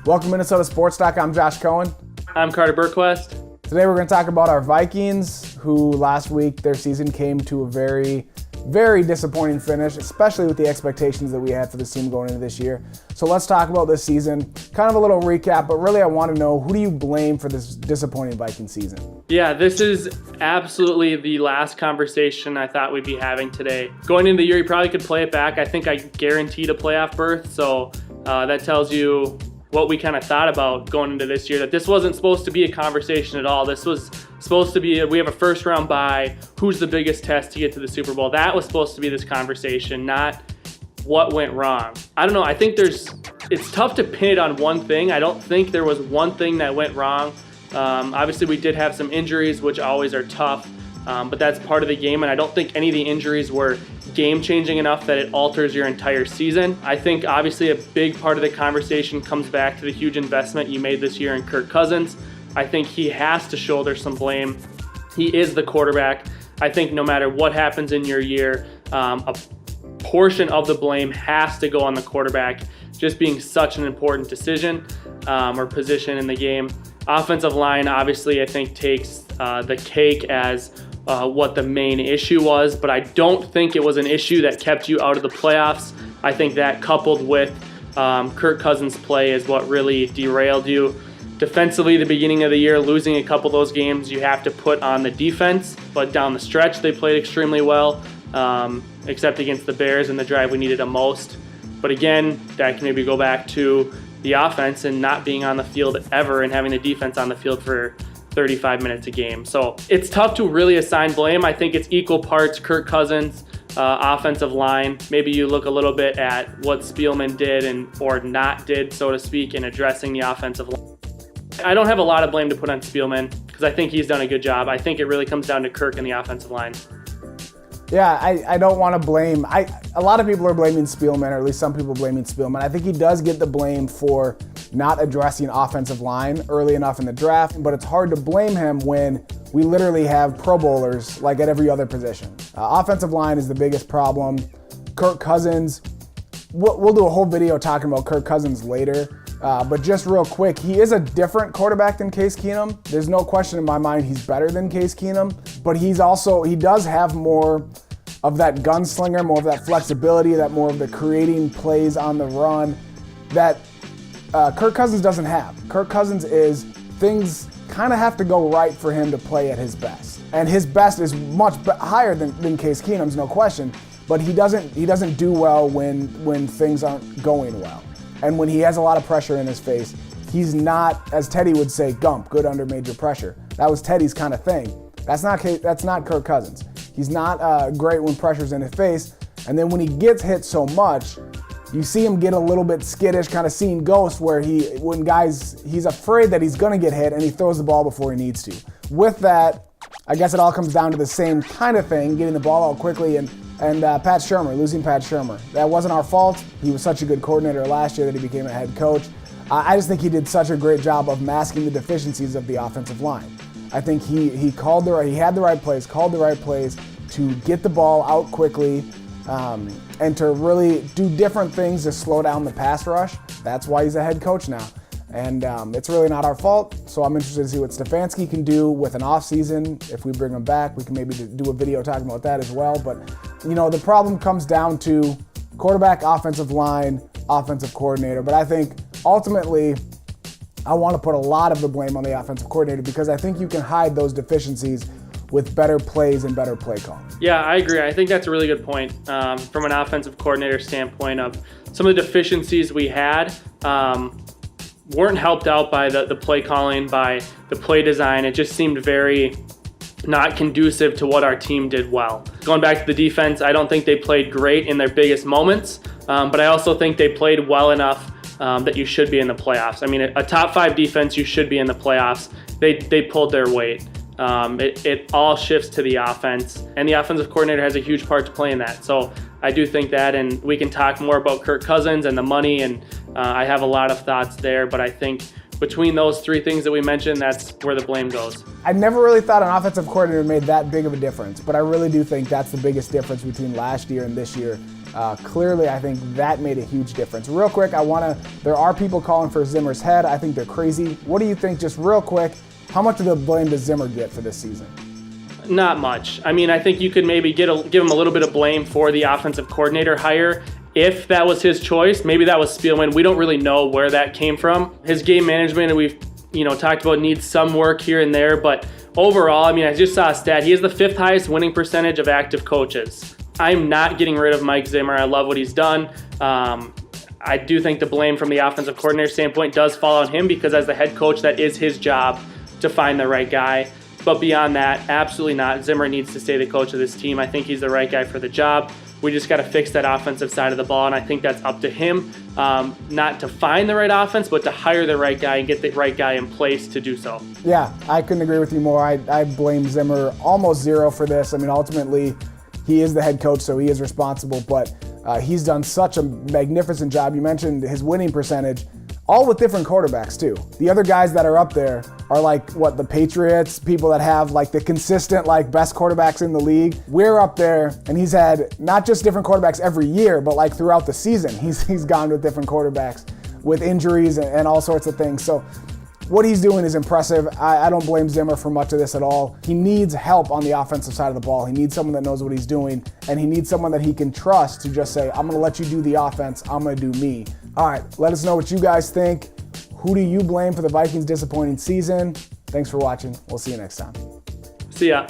Welcome to Minnesota Sports Talk. I'm Josh Coan. I'm Carter Burquest. Today we're going to talk about our Vikings, who last week their season came to a very, very disappointing finish, especially with the expectations that we had for this team going into this year. So let's talk about this season. Kind of a little recap, but really I want to know, who do you blame for this disappointing Viking season? Yeah, this is absolutely the last conversation I thought we'd be having today. Going into the year, you probably could play it back. I think I guaranteed a playoff berth, so that tells you what we kind of thought about going into this year, that this wasn't supposed to be a conversation at all. This was supposed to be, we have a first round bye, who's the biggest test to get to the Super Bowl? That was supposed to be this conversation, not what went wrong. I don't know, I think it's tough to pin it on one thing. I don't think there was one thing that went wrong. Obviously we did have some injuries, which always are tough, but that's part of the game, and I don't think any of the injuries were game-changing enough that it alters your entire season. I think obviously a big part of the conversation comes back to the huge investment you made this year in Kirk Cousins. I think he has to shoulder some blame. He is the quarterback. I think no matter what happens in your year, a portion of the blame has to go on the quarterback, just being such an important decision or position in the game. Offensive line, obviously, I think takes the cake as what the main issue was, but I don't think it was an issue that kept you out of the playoffs. I think that, coupled with Kirk Cousins' play, is what really derailed you. Defensively, the beginning of the year, losing a couple of those games, you have to put on the defense, but down the stretch, they played extremely well, except against the Bears in the drive we needed them most. But again, that can maybe go back to the offense and not being on the field ever and having the defense on the field for 35 minutes a game. So it's tough to really assign blame. I think it's equal parts Kirk Cousins, offensive line. Maybe you look a little bit at what Spielman did or not did, so to speak, in addressing the offensive line. I don't have a lot of blame to put on Spielman because I think he's done a good job. I think it really comes down to Kirk and the offensive line. Yeah, I don't want to blame. A lot of people are blaming Spielman, or at least some people blaming Spielman. I think he does get the blame for not addressing offensive line early enough in the draft, but it's hard to blame him when we literally have Pro Bowlers like at every other position. Offensive line is the biggest problem. Kirk Cousins, we'll do a whole video talking about Kirk Cousins later, but just real quick, he is a different quarterback than Case Keenum. There's no question in my mind he's better than Case Keenum, but he does have more of that gunslinger, more of that flexibility, that more of the creating plays on the run that Kirk Cousins doesn't have. Kirk Cousins things kind of have to go right for him to play at his best. And his best is much higher than Case Keenum's, no question, but he doesn't do well when things aren't going well. And when he has a lot of pressure in his face, he's not, as Teddy would say, Gump, good under major pressure. That was Teddy's kind of thing. That's not Kirk Cousins. He's not great when pressure's in his face, and then when he gets hit so much, you see him get a little bit skittish, kind of seeing ghosts, where he's afraid that he's gonna get hit and he throws the ball before he needs to. With that, I guess it all comes down to the same kind of thing, getting the ball out quickly, and Pat Shurmur, losing Pat Shurmur. That wasn't our fault. He was such a good coordinator last year that he became a head coach. I just think he did such a great job of masking the deficiencies of the offensive line. I think he had the right plays, called the right plays to get the ball out quickly, and to really do different things to slow down the pass rush. That's why he's a head coach now. And it's really not our fault, so I'm interested to see what Stefanski can do with an offseason. If we bring him back, we can maybe do a video talking about that as well. But, the problem comes down to quarterback, offensive line, offensive coordinator. But I think ultimately, I want to put a lot of the blame on the offensive coordinator, because I think you can hide those deficiencies with better plays and better play calling. Yeah, I agree. I think that's a really good point from an offensive coordinator standpoint. Of some of the deficiencies we had weren't helped out by the play calling, by the play design. It just seemed very not conducive to what our team did well. Going back to the defense, I don't think they played great in their biggest moments, but I also think they played well enough that you should be in the playoffs. I mean, a top 5 defense, you should be in the playoffs. They pulled their weight. It all shifts to the offense, and the offensive coordinator has a huge part to play in that. So I do think that, and we can talk more about Kirk Cousins and the money, and I have a lot of thoughts there, but I think between those three things that we mentioned, that's where the blame goes. I never really thought an offensive coordinator made that big of a difference, but I really do think that's the biggest difference between last year and this year, Clearly, I think that made a huge difference. Real quick, there are people calling for Zimmer's head. I think they're crazy. What do you think, just real quick, how much of the blame does Zimmer get for this season? Not much. I mean, I think you could maybe give him a little bit of blame for the offensive coordinator hire. If that was his choice, maybe that was Spielman. We don't really know where that came from. His game management, we've talked about, needs some work here and there, but overall, I mean, I just saw a stat. He has the 5th highest winning percentage of active coaches. I'm not getting rid of Mike Zimmer. I love what he's done. I do think the blame from the offensive coordinator standpoint does fall on him, because as the head coach, that is his job to find the right guy. But beyond that, absolutely not. Zimmer needs to stay the coach of this team. I think he's the right guy for the job. We just got to fix that offensive side of the ball, and I think that's up to him, not to find the right offense, but to hire the right guy and get the right guy in place to do so. Yeah, I couldn't agree with you more. I blame Zimmer almost zero for this. I mean, ultimately, he is the head coach, so he is responsible, but he's done such a magnificent job. You mentioned his winning percentage, all with different quarterbacks too. The other guys that are up there are like, the Patriots, people that have like the consistent, best quarterbacks in the league. We're up there, and he's had not just different quarterbacks every year, but throughout the season, he's gone with different quarterbacks with injuries and all sorts of things. So what he's doing is impressive. I don't blame Zimmer for much of this at all. He needs help on the offensive side of the ball. He needs someone that knows what he's doing, and he needs someone that he can trust to just say, I'm going to let you do the offense, I'm going to do me. All right, let us know what you guys think. Who do you blame for the Vikings' disappointing season? Thanks for watching. We'll see you next time. See ya.